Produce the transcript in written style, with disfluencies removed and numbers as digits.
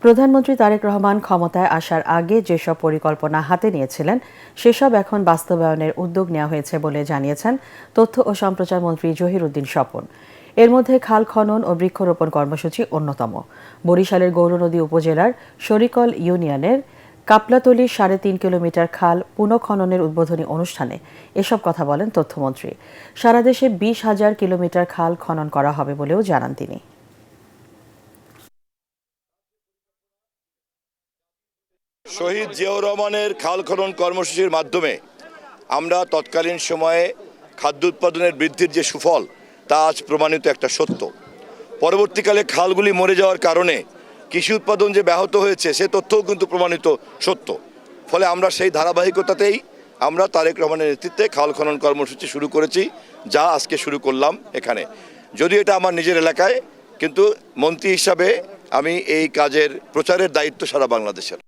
প্রধানমন্ত্রী তারেক রহমান ক্ষমতায় আসার আগে যেসব পরিকল্পনা হাতে নিয়েছিলেন সেসব এখন বাস্তবায়নের উদ্যোগ নেওয়া হয়েছে বলে জানিয়েছেন তথ্য ও সম্প্রচার মন্ত্রী জহিরুদ্দিন স্বপন। এর মধ্যে খাল খনন ও বৃক্ষরোপণ কর্মসূচি অন্যতম। বরিশালের গৌরনদী উপজেলার শরিকল ইউনিয়নের কাপলাতলী ৩.৫ কিলোমিটার খাল পুনঃখননের উদ্বোধনী অনুষ্ঠানে এসব কথা বলেন তথ্যমন্ত্রী। সারা দেশে ২০,০০০ কিলোমিটার খাল খনন করা হবে বলেও জানান তিনি। শহীদ জিয়াউর রহমানের খাল খনন কর্মসূচির মাধ্যমে আমরা তৎকালীন সময়ে খাদ্য উৎপাদনের বৃদ্ধির যে সুফল তা আজ প্রমাণিত একটা সত্য। পরবর্তীকালে খালগুলি মরে যাওয়ার কারণে কৃষি উৎপাদন যে ব্যাহত হয়েছে সে তথ্যও কিন্তু প্রমাণিত সত্য। ফলে আমরা সেই ধারাবাহিকতাতেই আমরা তারেক রহমানের নেতৃত্বে খাল খনন কর্মসূচি শুরু করেছি, যা আজকে শুরু করলাম এখানে। যদিও এটা আমার নিজের এলাকায়, কিন্তু মন্ত্রী হিসাবে আমি এই কাজের প্রচারের দায়িত্ব সারা বাংলাদেশের।